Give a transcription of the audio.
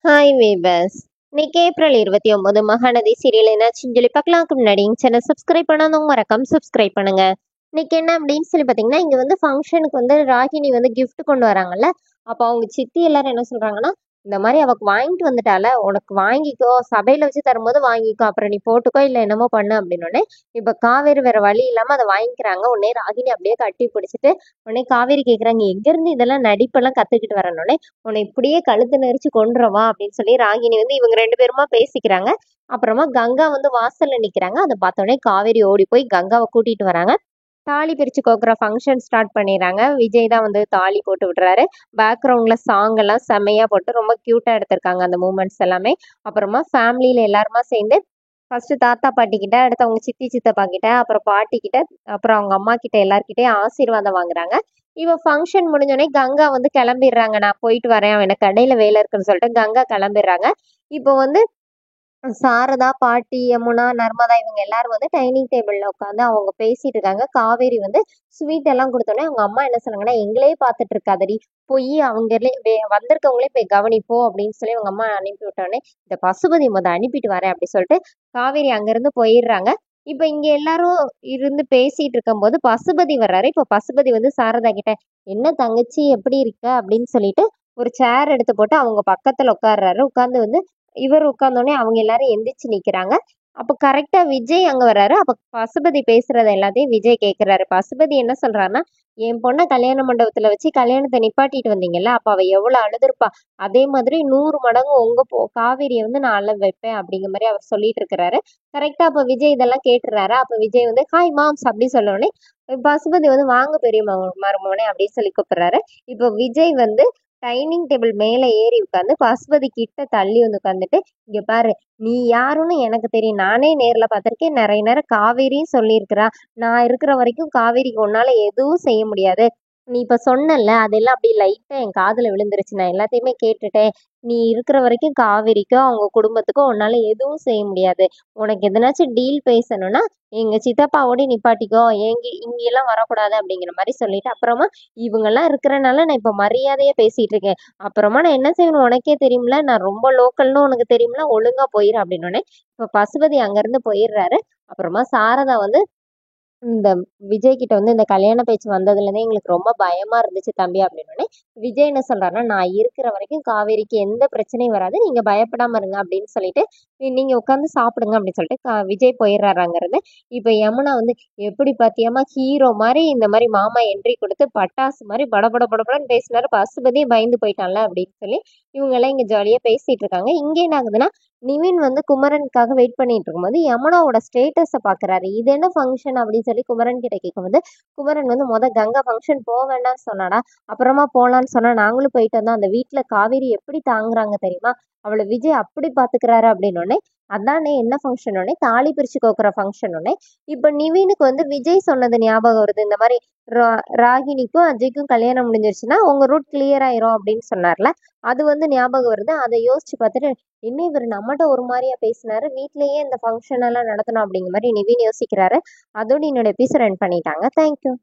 Hi வீபஸ். இன்னைக்கு April 29 Mahanadi serial என்னாச்சுன்னு சொல்லி பார்க்கலாம்க்கு முன்னாடி சேனல் சப்ஸ்கிரைப் பண்ணாதவங்க மறக்காம சப்ஸ்கிரைப் பண்ணுங்க. இன்னைக்கு என்ன அப்படின்னு சொல்லி பார்த்தீங்கன்னா, இங்க வந்து ஃபங்க்ஷனுக்கு வந்து ராகினி வந்து gift கொண்டு வராங்கல்ல. அப்போ அவங்க சித்தி எல்லாரும் என்ன சொல்றாங்கன்னா, இந்த மாதிரி அவக்கு வாங்கிட்டு வந்துட்டால, உனக்கு வாங்கிக்கோ, சபையில வச்சு தரும்போது வாங்கிக்கோ, அப்புறம் நீ போட்டுக்கோ இல்லை என்னமோ பண்ணு அப்படின்னு. இப்ப காவேரி வேற வழி இல்லாம அதை வாங்கிக்கிறாங்க. உடனே ராகினி அப்படியே கட்டி பிடிச்சிட்டு உடனே காவேரி கேக்குறாங்க, எங்க இருந்து இதெல்லாம் நடிப்பெல்லாம் கத்துக்கிட்டு வரணும்னே, உன்னை இப்படியே கழுத்து நெரிச்சு கொன்றுவா அப்படின்னு சொல்லி ராகினி வந்து இவங்க ரெண்டு பேருமா பேசிக்கிறாங்க. அப்புறமா கங்கா வந்து வாசல்ல நிக்கிறாங்க. அதை பார்த்தோன்னே காவேரி ஓடி போய் கங்காவை கூட்டிட்டு வராங்க. தாலி பிரிச்சு கோக்குற ஃபங்க்ஷன் ஸ்டார்ட் பண்ணிடுறாங்க. விஜய் தான் வந்து தாலி போட்டு விடுறாரு. பேக்ரவுண்ட்ல சாங் எல்லாம் செம்மையா போட்டு ரொம்ப கியூட்டா எடுத்திருக்காங்க அந்த மூமெண்ட்ஸ் எல்லாமே. அப்புறமா ஃபேமிலியில எல்லாருமா சேர்ந்து ஃபர்ஸ்ட் தாத்தா பாட்டி கிட்ட, அடுத்து அவங்க சித்தி சித்தப்பா கிட்ட, அப்புறம் பாட்டி கிட்ட, அப்புறம் அவங்க அம்மா கிட்ட எல்லார்கிட்டயும் ஆசீர்வாதம் வாங்குறாங்க. இவ ஃபங்க்ஷன் முடிஞ்சோடனே கங்கா வந்து கிளம்பிடுறாங்க. நான் போயிட்டு வரேன், எனக்கு கடையில வேலை இருக்குன்னு சொல்லிட்டு கங்கா கிளம்பிடுறாங்க. இப்போ வந்து சாரதா, பாட்டி, யமுனா, நர்மதா இவங்க எல்லாரும் வந்து டைனிங் டேபிள்ல உட்காந்து அவங்க பேசிட்டு இருக்காங்க. காவேரி வந்து ஸ்வீட் எல்லாம் கொடுத்தோன்னே அவங்க அம்மா என்ன சொன்னாங்கன்னா, எங்களே பார்த்துட்டு இருக்காதடி, போய் அவங்களே வந்திருக்கவங்களே போய் கவனிப்போ அப்படின்னு சொல்லி அவங்க அம்மா அனுப்பி விட்டோடனே, இந்த பசுபதி அனுப்பிட்டு வரேன் அப்படி சொல்லிட்டு காவேரி அங்கிருந்து போயிடுறாங்க. இப்ப இங்க எல்லாரும் இருந்து பேசிட்டு இருக்கும்போது பசுபதி வர்றாரு. இப்ப பசுபதி வந்து சாரதா கிட்ட, என்ன தங்கச்சி எப்படி இருக்க அப்படின்னு சொல்லிட்டு ஒரு சேர் எடுத்து போட்டு அவங்க பக்கத்துல உட்கார்றாரு. உட்கார்ந்து வந்து இவர் உட்கார்ந்தோடனே அவங்க எல்லாரும் எந்திரிச்சு நிக்கிறாங்க. அப்ப கரெக்டா விஜய் அங்க வர்றாரு. அப்ப பசுபதி பேசுறது எல்லாத்தையும் விஜய் கேக்குறாரு. பசுபதி என்ன சொல்றாருன்னா, என் பொண்ணை கல்யாண மண்டபத்துல வச்சு கல்யாணத்தை நிப்பாட்டிட்டு வந்தீங்கல்ல, அப்ப அவ எவ்வளவு அழுதுருப்பா, அதே மாதிரி 100 மடங்கு உங்க காவேரியை வந்து நான் அழ வைப்பேன் அப்படிங்கிற மாதிரி அவர் சொல்லிட்டு இருக்கிறாரு. கரெக்டா அப்ப விஜய் இதெல்லாம் கேட்டுறாரு. அப்ப விஜய் வந்து ஹாய் மாம்ஸ் அப்படி சொன்ன உடனே பசுபதி வந்து வாங்க பெரிய மருமகனே அப்படின்னு சொல்லி கூப்பிடுறாரு. இப்போ விஜய் வந்து டைனிங் டேபிள் மேல ஏறி உட்காந்து பசுபதி கிட்ட தள்ளி வந்து உட்காந்துட்டு, இங்க பாரு, நீ யாருன்னு எனக்கு தெரியும், நானே நேர்ல பார்த்திருக்கேன், நிறைய நேரம் காவேரியும் சொல்லியிருக்கிறா, நான் இருக்கிற வரைக்கும் காவேரிக்கு உன்னால எதுவும் செய்ய முடியாது, நீ இப்ப சொன்னல அதெல்லாம் அப்படி லைட்டா என் காதுல விழுந்துருச்சு, நான் எல்லாத்தையுமே கேட்டுட்டேன், நீ இருக்கிற வரைக்கும் காவேரிக்கோ அவங்க குடும்பத்துக்கோ உன்னால எதுவும் செய்ய முடியாது, உனக்கு எதனாச்சும் டீல் பேசணும்னா எங்க சித்தப்பாவோட நிப்பாட்டிக்கோ, இங்க எல்லாம் வரக்கூடாது அப்படிங்கிற மாதிரி சொல்லிட்டு, அப்புறமா இவங்கெல்லாம் இருக்கிறனால நான் இப்ப மரியாதையா பேசிட்டு இருக்கேன், அப்புறமா நான் என்ன செய்யணும் உனக்கே தெரியும்ல, நான் ரொம்ப லோக்கல்னு உனக்கு தெரியும்ல, ஒழுங்கா போயிரு அப்படின்னு. இப்ப பசுபதி அங்க இருந்து போயிடுறாரு. அப்புறமா சாரதா வந்து இந்த விஜய் கிட்ட வந்து இந்த கல்யாண பேச்சு வந்ததுல இருந்தே எங்களுக்கு ரொம்ப பயமா இருந்துச்சு தம்பி அப்படின்னு. விஜய் என்ன சொல்றாருன்னா, நான் இருக்கிற வரைக்கும் காவேரிக்கு எந்த பிரச்சனையும் வராது, நீங்க பயப்படாம இருங்க அப்படின்னு சொல்லிட்டு நீங்க உட்காந்து சாப்பிடுங்க அப்படின்னு சொல்லிட்டு விஜய் போயிடுறாரு அங்க இருந்து. இப்ப யமுனா வந்து, எப்படி பாத்தியமா ஹீரோ மாதிரி இந்த மாதிரி மாமா என்ட்ரி கொடுத்து பட்டாசு மாதிரி படபட படபடன்னு பேசினாரு, பசுபதியே பயந்து போயிட்டான்ல அப்படின்னு சொல்லி இவங்க எல்லாம் இங்க ஜாலியா பேசிட்டு இருக்காங்க. இங்க என்ன ஆகுதுன்னா, நிவின் வந்து குமரனுக்காக வெயிட் பண்ணிட்டு இருக்கும்போது யமுனாவோட ஸ்டேட்டஸை பாக்குறாரு. இது என்ன ஃபங்க்ஷன் அப்படின்னு சொல்லி குமரன் கிட்ட கேட்கும்போது, குமரன் வந்து கங்கா ஃபங்க்ஷன் போக வேண்டாம்னு சொன்னாடா, அப்புறமா போலான்னு சொன்னா நாங்களும் போயிட்டு வந்தோம், அந்த வீட்டுல காவேரி எப்படி தாங்குறாங்க தெரியுமா, அவளை விஜய் அப்படி பாத்துக்கிறாரு அப்படின்னு. அதானே என்ன ஃபங்க்ஷன் உடனே, தாலி பிரிச்சு கோக்குற ஃபங்க்ஷன் உடனே. இப்ப நிவினுக்கு வந்து விஜய் சொன்னது ஞாபகம் வருது. இந்த மாதிரி ராகினிக்கும் அஜய்க்கும் கல்யாணம் முடிஞ்சிருச்சுன்னா உங்க ரூட் கிளியர் ஆயிரும் அப்படின்னு சொன்னார்ல, அது வந்து ஞாபகம் வருது. அதை யோசிச்சு பார்த்துட்டு, என்ன இவர் நம்மகிட்ட ஒரு மாதிரியா பேசினாரு, வீட்லயே இந்த ஃபங்க்ஷன் எல்லாம் நடத்தணும் அப்படிங்கிற மாதிரி நிவின் யோசிக்கிறாரு. அதோட என்னோட எபிசோட் ரன் பண்ணிட்டாங்க. தேங்க்யூ.